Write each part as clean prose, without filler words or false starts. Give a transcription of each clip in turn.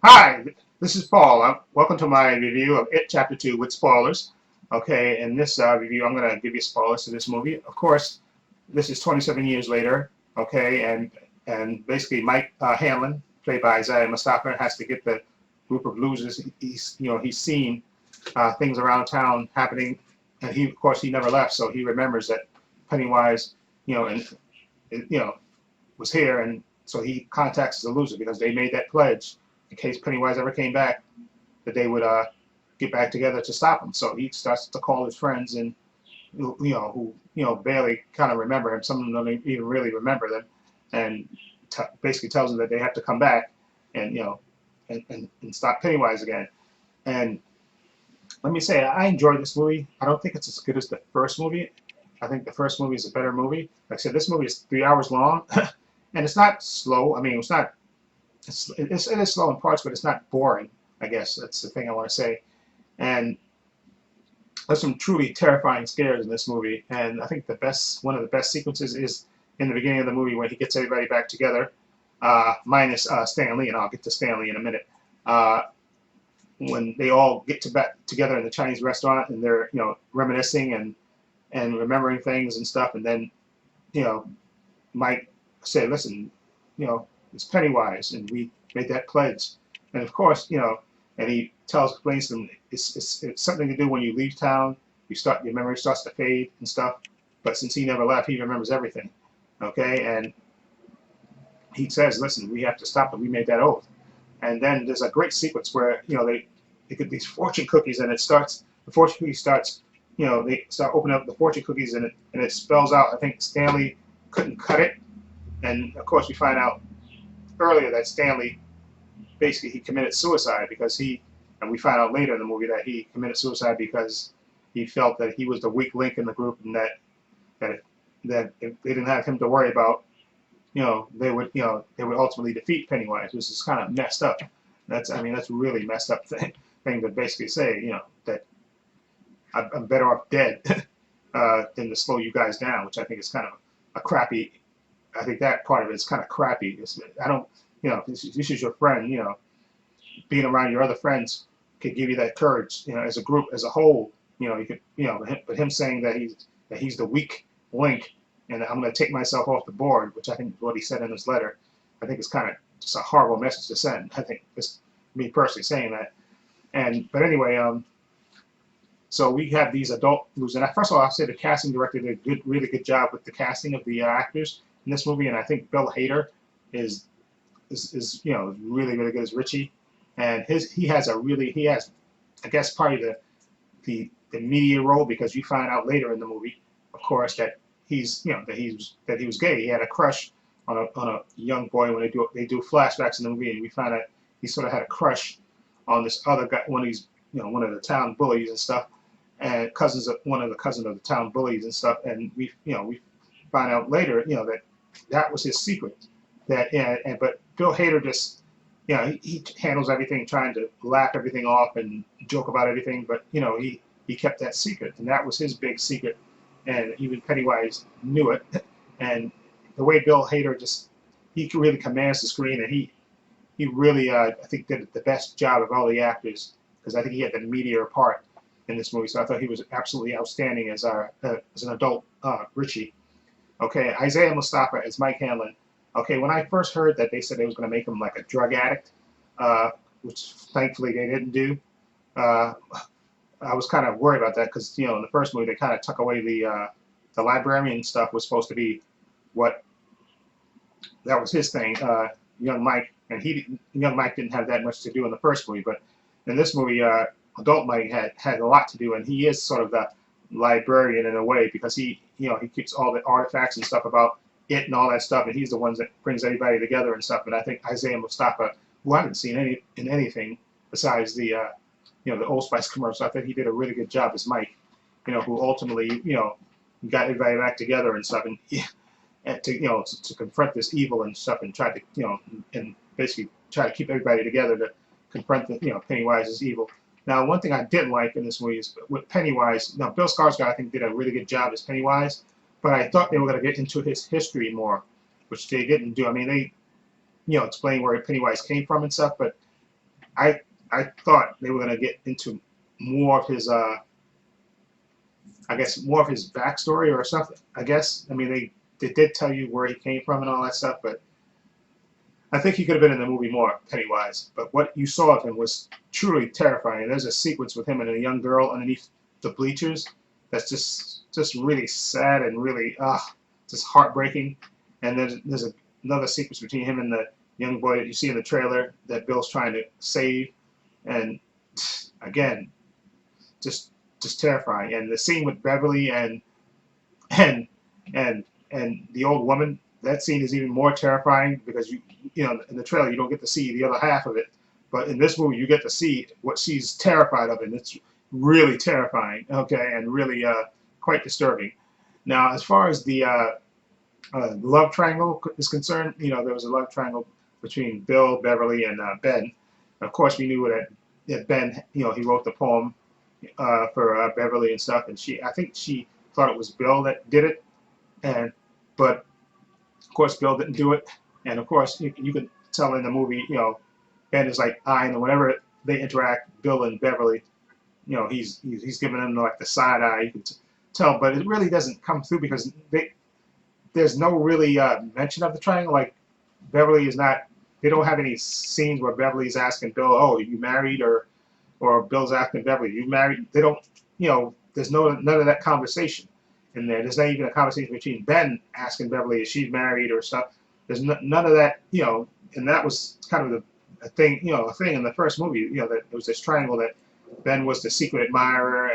Hi, this is Paul. Welcome to my review of It Chapter 2 with spoilers. Okay, in this review, I'm going to give you spoilers to this movie. Of course, this is 27 years later. Okay, and basically Mike Hanlon, played by Isaiah Mustafa, has to get the group of losers. He's seen things around town happening, and of course, he never left, so he remembers that Pennywise, and you know, was here, and so he contacts the loser because they made that pledge in case Pennywise ever came back that they would get back together to stop him. So he starts to call his friends and who barely kind of remember him. Some of them don't even really remember them, and basically tells them that they have to come back and and stop Pennywise again. And let me say, I enjoyed this movie. I don't think it's as good as the first movie. I think the first movie is a better movie. Like I said, this movie is 3 hours long, and it's not slow. I mean, it's not. It is slow in parts, but it's not boring. I guess that's the thing I want to say. And there's some truly terrifying scares in this movie. And I think one of the best sequences is in the beginning of the movie when he gets everybody back together, minus Stan Lee, and I'll get to Stan Lee in a minute. Uh, when they all get back together in the Chinese restaurant and they're reminiscing and remembering things and stuff, and then you know Mike said, "Listen, it's Pennywise, and we made that pledge." And of course, and he explains to them, it's something to do when you leave town. Your memory starts to fade and stuff. But since he never left, he remembers everything. Okay, and he says, "Listen, we have to stop it. We made that oath." And then there's a great sequence where they get these fortune cookies, and the fortune cookie starts. They start opening up the fortune cookies, and it spells out. I think Stanley couldn't cut it, and of course we find out earlier that Stanley basically he committed suicide and we find out later in the movie that he committed suicide because he felt that he was the weak link in the group, and that that if they didn't have him to worry about, they would ultimately defeat Pennywise, which is kind of messed up. That's a really messed up thing to basically say, that I'm better off dead than to slow you guys down, which I think is kind of a crappy. I think that part of it is kind of crappy. I don't, if this is your friend, being around your other friends could give you that courage, as a group, as a whole, you could, but him saying that he's the weak link, and I'm going to take myself off the board, which I think is what he said in his letter. I think it's kind of just a horrible message to send. I think just me personally saying that. But anyway, so we have these adult movies, and first of all, I'll say the casting director did a really good job with the casting of the actors in this movie, and I think Bill Hader is really really good as Richie, and he has I guess probably the media role, because you find out later in the movie, of course, that that he was gay. He had a crush on a young boy when they do flashbacks in the movie, and we find out he sort of had a crush on this other guy, one of the town bullies and stuff, and one of the cousins of the town bullies and stuff, and we find out later, that was his secret. But Bill Hader just, he handles everything, trying to laugh everything off and joke about everything, but he kept that secret, and that was his big secret, and even Pennywise knew it. And the way Bill Hader he really commands the screen, and he really, I think, did the best job of all the actors, because I think he had the meteor part in this movie. So I thought he was absolutely outstanding as an adult Richie. Okay, Isaiah Mustafa as Mike Hanlon. Okay, when I first heard that they said they was going to make him like a drug addict, which thankfully they didn't do, uh, I was kind of worried about that, because in the first movie they kind of took away the librarian stuff was supposed to be what that was his thing, young Mike, and young Mike didn't have that much to do in the first movie, but in this movie, adult Mike had a lot to do, and he is sort of the librarian in a way, because he keeps all the artifacts and stuff about it and all that stuff, and he's the ones that brings everybody together and stuff. And I think Isaiah Mustafa, who I haven't seen in anything besides the Old Spice commercial, I think he did a really good job as Mike, who ultimately got everybody back together and stuff, and to confront this evil and stuff, and try to and basically try to keep everybody together to confront Pennywise's evil. Now, one thing I didn't like in this movie is with Pennywise. Now, Bill Skarsgård, I think, did a really good job as Pennywise, but I thought they were going to get into his history more, which they didn't do. I mean, they explain where Pennywise came from and stuff, but I thought they were gonna get into more of his I guess more of his backstory or something. I guess I mean they did tell you where he came from and all that stuff, but I think he could have been in the movie more, Pennywise. But what you saw of him was truly terrifying. There's a sequence with him and a young girl underneath the bleachers that's just really sad and really just heartbreaking. And there's another sequence between him and the young boy that you see in the trailer that Bill's trying to save, and again, just terrifying. And the scene with Beverly and and and the old woman, that scene is even more terrifying because you know in the trailer you don't get to see the other half of it, but in this movie you get to see what she's terrified of, and it's really terrifying. Okay, and really quite disturbing. Now, as far as the love triangle is concerned, you know there was a love triangle between Bill, Beverly, and Ben. Of course, we knew that Ben, you know, he wrote the poem for Beverly and stuff, and I think she thought it was Bill that did it, and but of course Bill didn't do it, and of course you can tell in the movie, you know, Ben is like eyeing, and whenever they interact, Bill and Beverly, you know, he's giving them like the side eye. You can tell, but it really doesn't come through because there's no really mention of the triangle. Like Beverly is not. They don't have any scenes where Beverly's asking Bill, "Oh, are you married?" or Bill's asking Beverly, "You married?" They don't. You know, there's none of that conversation in there. There's not even a conversation between Ben asking Beverly, "Is she married?" or stuff. There's none of that. You know, and that was kind of a thing. You know, a thing in the first movie. You know, that there was this triangle that Ben was the secret admirer,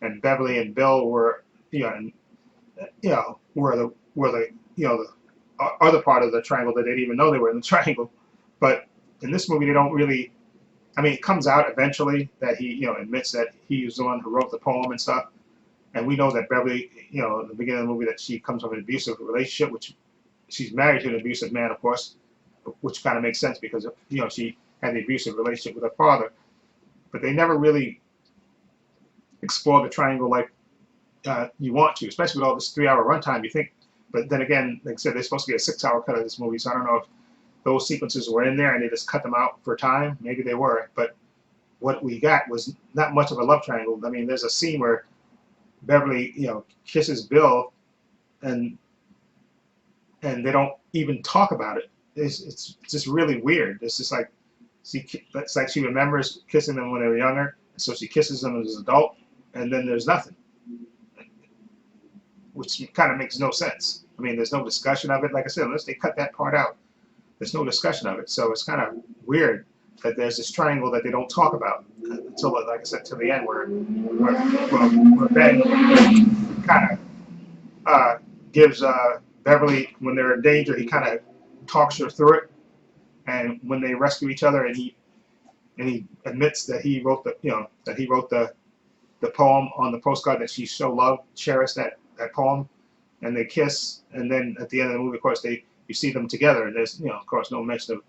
and Beverly and Bill were, you know, and, you know, were the you know the other part of the triangle that they didn't even know they were in the triangle. But in this movie, they don't really. I mean, it comes out eventually that he, you know, admits that he was the one who wrote the poem and stuff. And we know that Beverly, you know, in the beginning of the movie, that she comes from an abusive relationship, which she's married to an abusive man, of course, which kind of makes sense because, you know, she had the abusive relationship with her father. But they never really explore the triangle like you want to, especially with all this 3-hour runtime. You think, but then again, like I said, there's supposed to be a 6-hour cut of this movie, so I don't know if those sequences were in there and they just cut them out for time. Maybe they were, but what we got was not much of a love triangle. I mean, there's a scene where Beverly, you know, kisses Bill, and they don't even talk about it. It's just really weird. It's just like it's like she remembers kissing them when they were younger, so she kisses them as an adult, and then there's nothing, which kind of makes no sense. I mean, there's no discussion of it. Like I said, unless they cut that part out, there's no discussion of it. So it's kind of weird that there's this triangle that they don't talk about until, like I said, to the end, where Ben kind of gives Beverly, when they're in danger, he kind of talks her through it, and when they rescue each other, and he admits that he wrote the poem on the postcard that she so loved, cherished that poem, and they kiss, and then at the end of the movie, of course, you see them together, and there's, you know, of course, no mention of,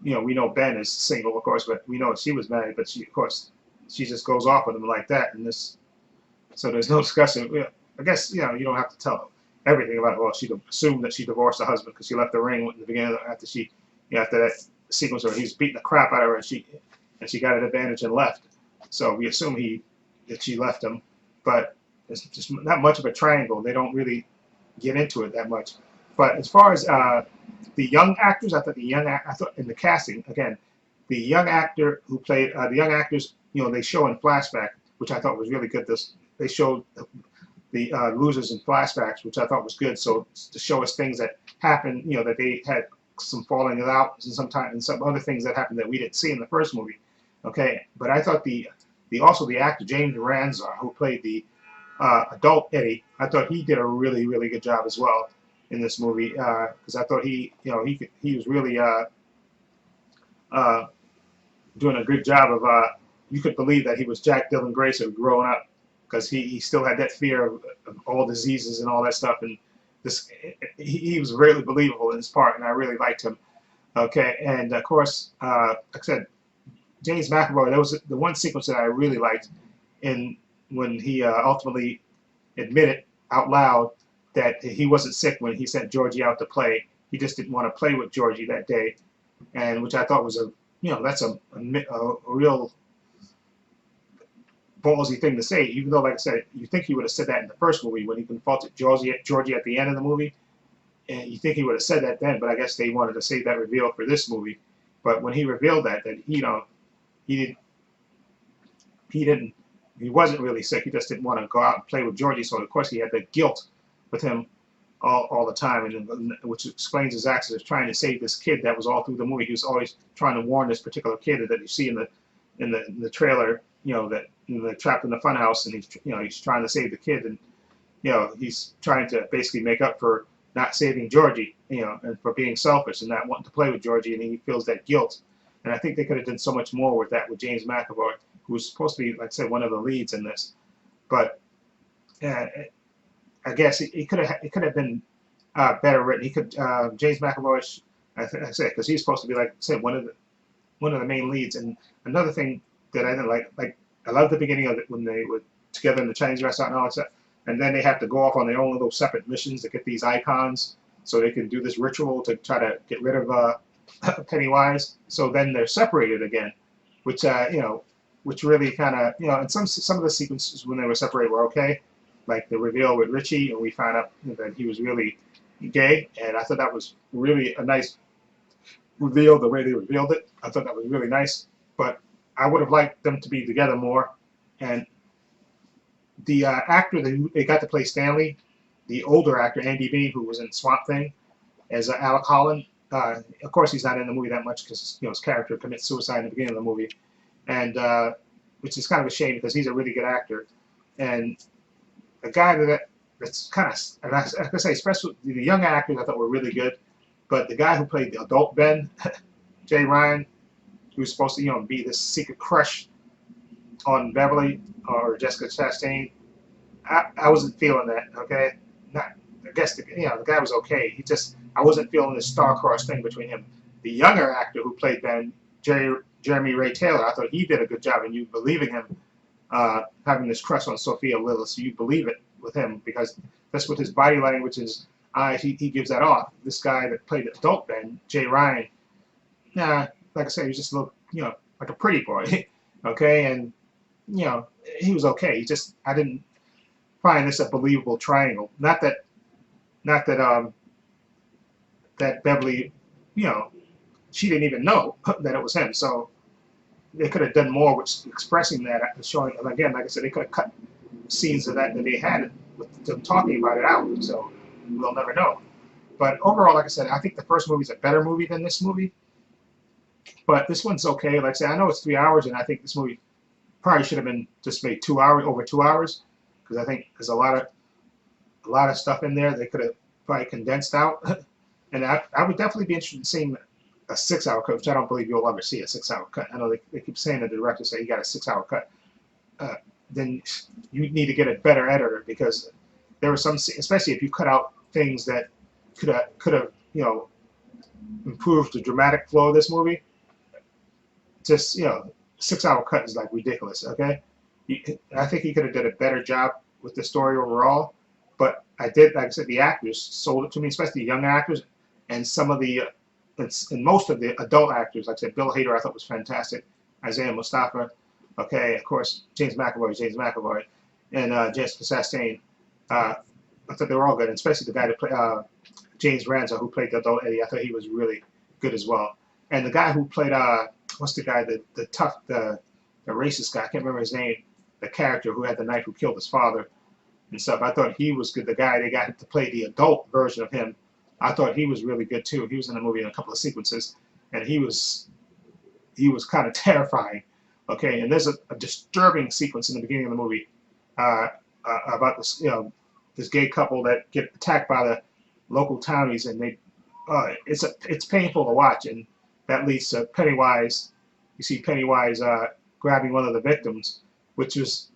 you know, we know Ben is single, of course, but we know she was married, but she, of course, she just goes off with him like that, and so there's no discussion. I guess, you know, you don't have to tell everything about it. Well, she assumed that she divorced her husband because she left the ring in the beginning after after that sequence where he's beating the crap out of her, and she got an advantage and left. So we assume that she left him, but it's just not much of a triangle. They don't really get into it that much. But as far as the young actors, I thought in the casting again, the young actor who played the young actors, you know, they show in flashback, which I thought was really good. They showed the losers in flashbacks, which I thought was good. So to show us things that happened, you know, that they had some falling out, and some other things that happened that we didn't see in the first movie. Okay, but I thought also the actor James Ranzar, who played the adult Eddie, I thought he did a really, really good job as well in this movie, because I thought he was really doing a good job of you could believe that he was Jack Dylan Grazer growing up, because he still had that fear of all diseases and all that stuff, and he was really believable in his part, and I really liked him. Okay, and of course, like I said, James McAvoy, that was the one sequence that I really liked, when he ultimately admitted out loud that he wasn't sick when he sent Georgie out to play. He just didn't want to play with Georgie that day, and which I thought was that's a real ballsy thing to say. Even though, like I said, you think he would have said that in the first movie when he confronted Georgie at the end of the movie, and you think he would have said that then. But I guess they wanted to save that reveal for this movie. But when he revealed that he didn't he didn't he wasn't really sick. He just didn't want to go out and play with Georgie. So of course he had the guilt with him all the time, and which explains his actions of trying to save this kid. That was all through the movie. He was always trying to warn this particular kid that you see in the trailer. That they're trapped in the funhouse, and he's trying to save the kid, and he's trying to basically make up for not saving Georgie, and for being selfish and not wanting to play with Georgie, and he feels that guilt. And I think they could have done so much more with that with James McAvoy, who was supposed to be, like I said, one of the leads in this. But I guess it could have been better written. James McAvoy, I said, because he's supposed to be, like I said, one of the main leads. And another thing that I didn't like I love the beginning of it when they were together in the Chinese restaurant and all that stuff, and then they have to go off on their own little separate missions to get these icons so they can do this ritual to try to get rid of Pennywise. So then they're separated again, which which really kind of and some of the sequences when they were separated were okay, like the reveal with Richie, and we found out that he was really gay, and I thought that was really a nice reveal. The way they revealed it, I thought that was really nice. But I would have liked them to be together more. And the actor that they got to play Stanley, the older actor Andy Bean, who was in Swamp Thing as Alec Holland. Of course, he's not in the movie that much because his character commits suicide in the beginning of the movie, and which is kind of a shame because he's a really good actor. And the guy that's kind of, and I can say, especially the young actors, I thought were really good. But the guy who played the adult Ben, Jay Ryan, who was supposed to be this secret crush on Beverly or Jessica Chastain, I wasn't feeling that. Okay, I guess the guy was okay. I wasn't feeling this star-crossed thing between him. The younger actor who played Ben, Jeremy Ray Taylor, I thought he did a good job in you believing him, having this crush on Sophia Lillis. You believe it with him because that's what his body language is. He gives that off. This guy that played adult Ben, Jay Ryan, like I said, he was just a little, like a pretty boy, okay, and he was okay. I didn't find this a believable triangle. Not that that Beverly, she didn't even know that it was him. So they could have done more with expressing that, showing. And again, like I said, they could have cut scenes of that they had with them talking about it out. So we'll never know. But overall, like I said, I think the first movie is a better movie than this movie. But this one's okay. Like I said, I know it's 3 hours, and I think this movie probably should have been just made 2 hours, over 2 hours, because I think there's a lot of stuff in there they could have probably condensed out. And I would definitely be interested in seeing a 6-hour cut, which I don't believe you'll ever see a 6-hour cut. I know they keep saying the director say you got a 6-hour cut. Then you need to get a better editor because there were some, especially if you cut out things that could have improved the dramatic flow of this movie. Just 6-hour cut is like ridiculous. Okay, I think he could have done a better job with the story overall. But like I said, the actors sold it to me, especially the young actors, and some of the, and most of the adult actors. Like I said, Bill Hader I thought was fantastic. Isaiah Mustafa, okay, of course, James McAvoy, and Jessica Chastain. I thought they were all good, and especially the guy that played James Ranzo, who played the adult Eddie. I thought he was really good as well. And the guy who played what's the guy, the tough, the racist guy? I can't remember his name. The character who had the knife, who killed his father and stuff. I thought he was good. The guy they got to play the adult version of him, I thought he was really good too. He was in the movie in a couple of sequences, and he was kind of terrifying. Okay, and there's a disturbing sequence in the beginning of the movie about this this gay couple that get attacked by the local townies, and it's painful to watch, and that leads to Pennywise. You see Pennywise grabbing one of the victims, which was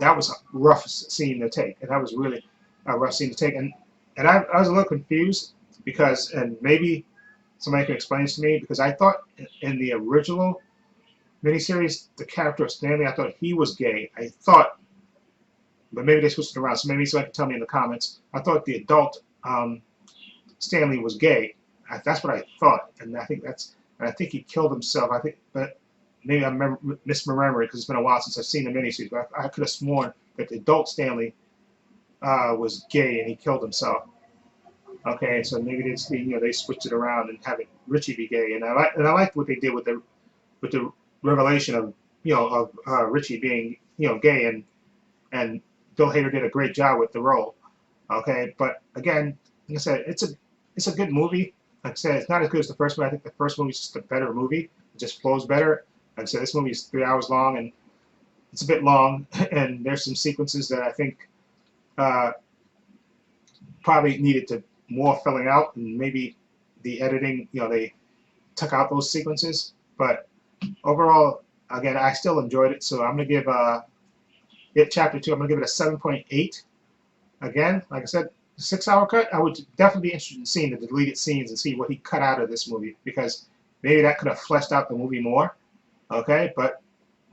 a rough scene to take, and that was really a rough scene to take, and I was a little confused because, and maybe somebody can explain this to me, because I thought in the original miniseries, the character of Stanley, I thought he was gay. I thought, but maybe they switched it around, so maybe somebody can tell me in the comments. I thought the adult Stanley was gay. That's what I thought, and I think that's and I think he killed himself. I think, but maybe I'm misremembering because it's been a while since I've seen the miniseries. But I could have sworn that the adult Stanley was gay and he killed himself. Okay, so maybe they switched it around and have Richie be gay, and I liked what they did with the revelation of Richie being gay, and Bill Hader did a great job with the role. Okay, but again, like I said, it's a good movie. Like I said, it's not as good as the first one. I think the first movie is just a better movie. It just flows better. Like I said, this movie is 3 hours long, and it's a bit long, and there's some sequences that I think uh, probably needed to more filling out, and maybe the editing, they took out those sequences. But overall, again, I still enjoyed it, so I'm gonna give it Chapter 2. I'm gonna give it a 7.8. Again, like I said, 6-hour cut. I would definitely be interested in seeing the deleted scenes and see what he cut out of this movie, because maybe that could have fleshed out the movie more. Okay, but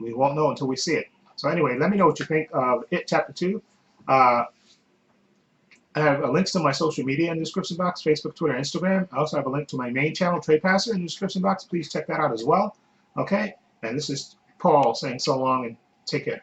we won't know until we see it. So anyway, let me know what you think of It Chapter 2. I have links to my social media in the description box: Facebook, Twitter, Instagram. I also have a link to my main channel, Trepacer, in the description box. Please check that out as well. Okay, and this is Paul saying so long and take care.